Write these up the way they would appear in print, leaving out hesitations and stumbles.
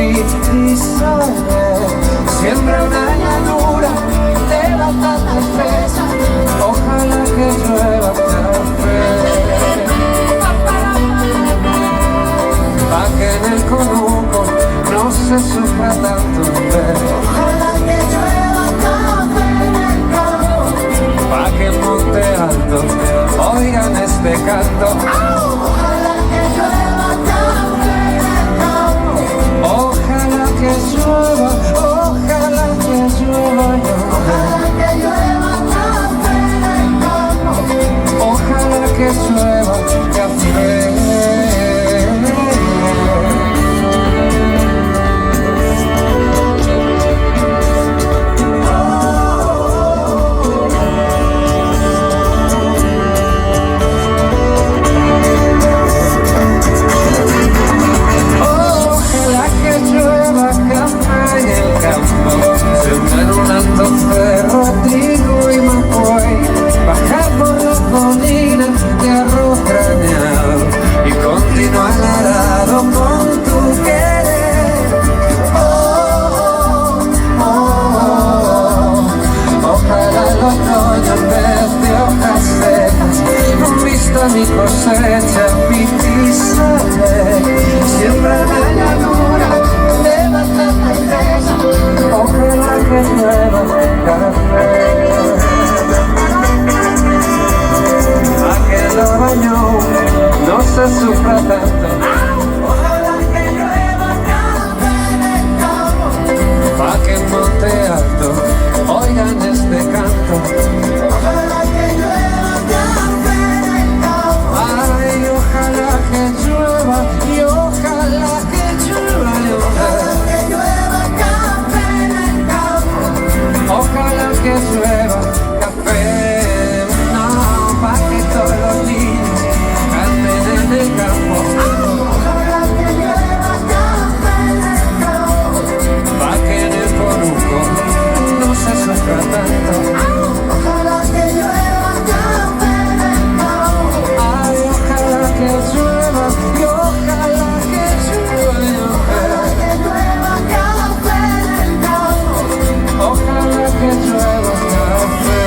y sale. Siembra una llanura de batata espesa, ojalá que llueva café. Pa' que en el conuco no se sufra tanto, ojalá que llueva café en el campo. Pa' que en Monte Alto oigan este canto. Ojalá que llueva café en el campo. Ojalá que llueva, ojalá que llueva, ojalá que llueva café en el campo. Ojalá que llueva café. Ferro, trigo y mapoy, bajar por las colinas de arroz graneado y continuar al arado con tu querer. Oh, oh, oh, oh. Ojalá el otoño en vez de hojas secas vista mi cosecha pitizaré. Siembra la llanura de batata fresa, ojalá que llueva café. A que lo bañó no se sufra tanto, ojalá que llueva café en el campo. Pa' que en Monte Alto oigan este canto, ojalá que llueva café en el campo. Ay, ojalá que llueva y ojalá que llueva y ojalá que llueva café en el campo. Ojalá que llueva café, no, pa' que todos los niños canten en el campo. Ojalá que llueva café en el campo. Pa' que en el conuco no se sufra tanto. Ojalá que llueva café en el campo. Ay, ojalá que llueva y ojalá que llueva y ojalá que llueva café en el campo. Ojalá que llueva café.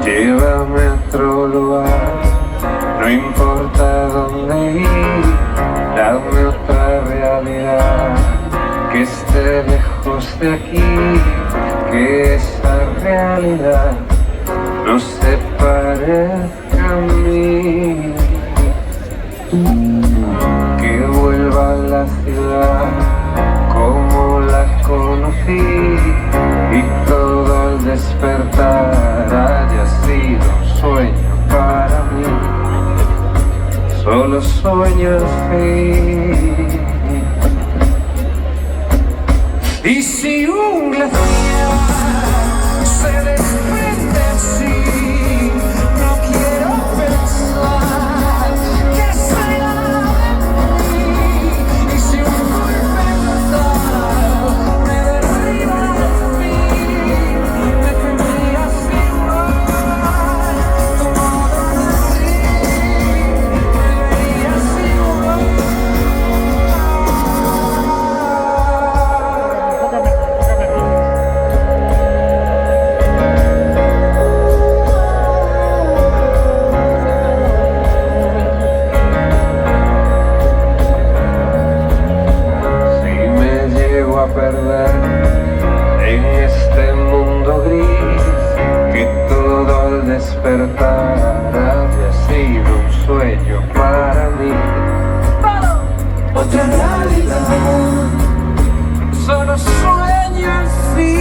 Llévame a otro lugar, no importa dónde ir, dame otra realidad, que esté lejos de aquí, que esa realidad no se parezca a mí, que vuelva a la ciudad como la conocí y todo al despertar haya sido un sueño para mí, solo sueños así. Y si un glaciar se desprende así, no quiero pensar que será de mí. Y si un golpe brutal me derriba de mí, me tendrías igual, como así, me verías igual. A perder en este mundo gris, que todo al despertar había sido un sueño para mí. Otra realidad, solo sueño así.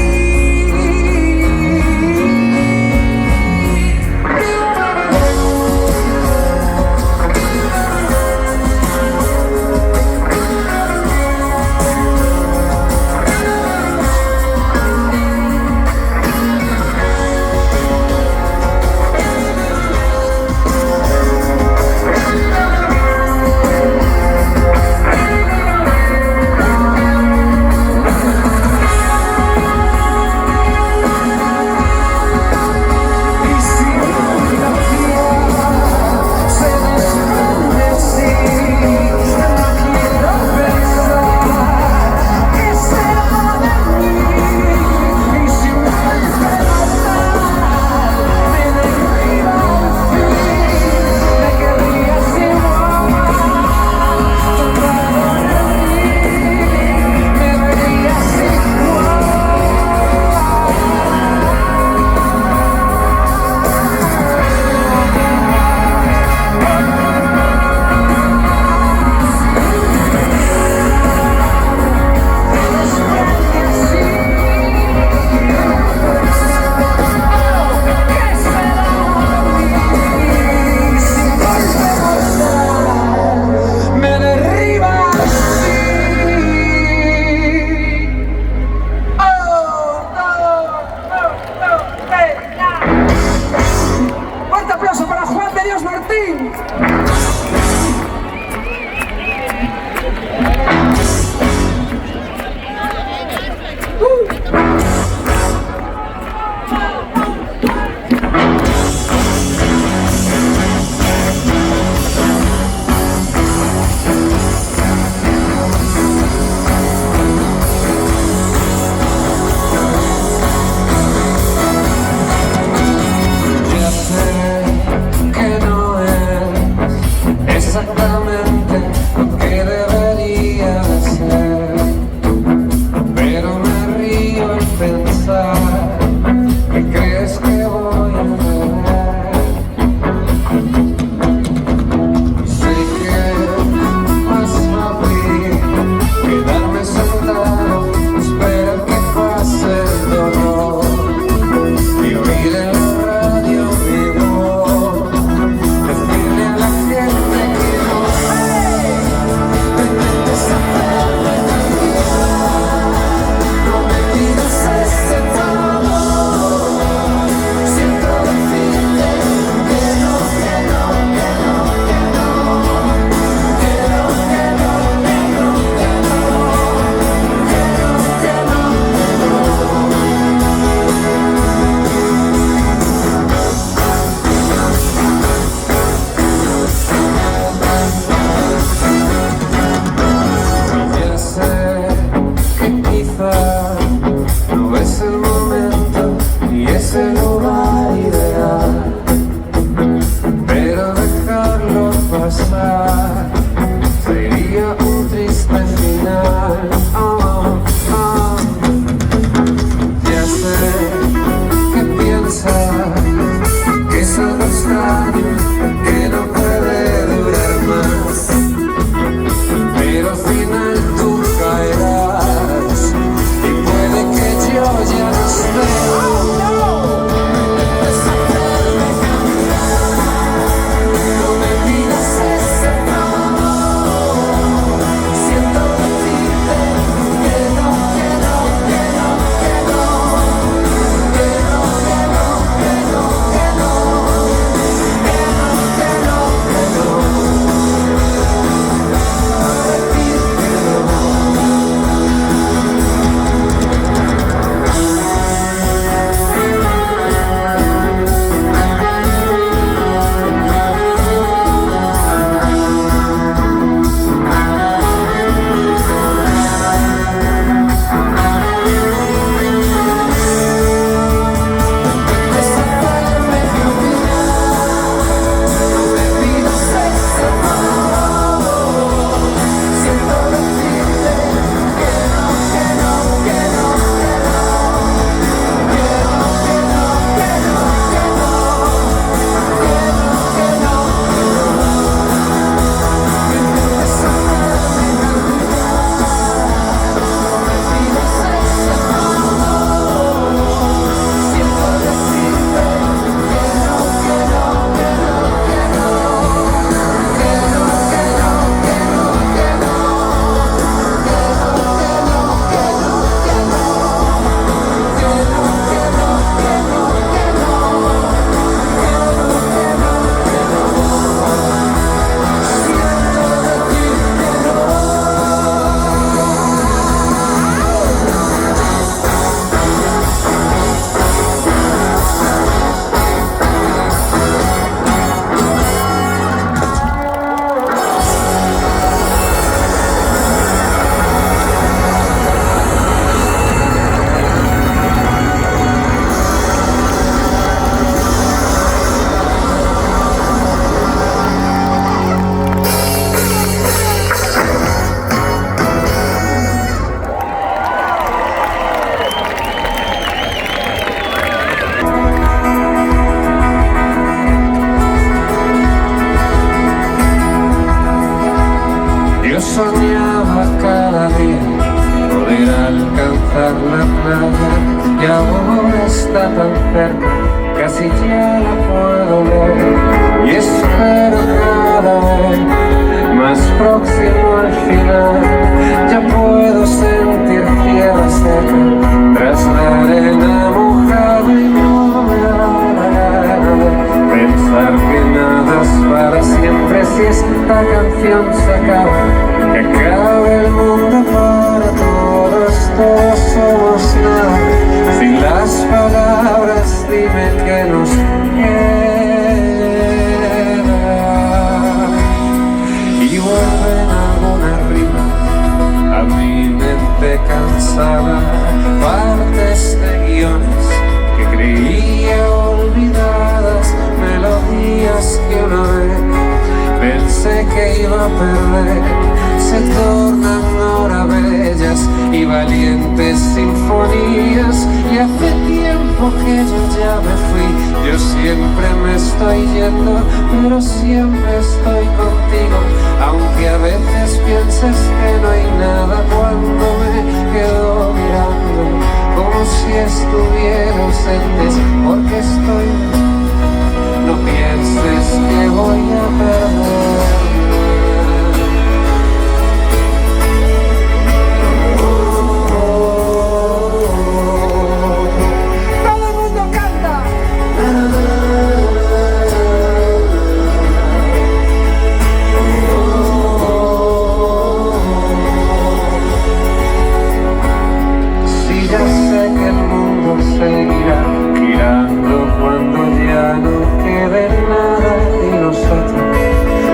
soñaba cada día poder alcanzar la playa y ahora está tan cerca, casi ya la puedo ver y espero cada vez más próximo al final. Ya puedo sentir tierra seca tras la arena mojada y no me da la gana de pensar que nada es para siempre. si esta canción se acaba, que acabe el mundo para todos, todos somos nada. Sin las palabras dime que nos queda. Y vuelven algunas rimas a mi mente cansada, partes de guiones que creía olvidadas, melodías que una vez pensé que iba a perder, se tornan ahora bellas y valientes sinfonías. Y hace tiempo que yo ya me fui, yo siempre me estoy yendo, pero siempre estoy contigo, aunque a veces pienses que no hay nada cuando me quedo mirando, como si estuviera ausente, porque estoy. No pienses que voy a perder. Todo el mundo canta. Si ya sé que el mundo seguirá girando cuando ya no quede nada y nosotros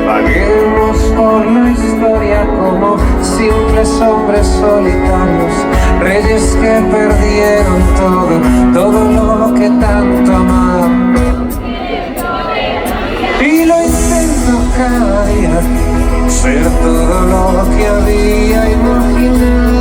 vaguemos por la historia como simples hombres solitarios, reyes que perdieron todo lo que tanto amaban. Y lo intento cada día, ser todo lo que había imaginado.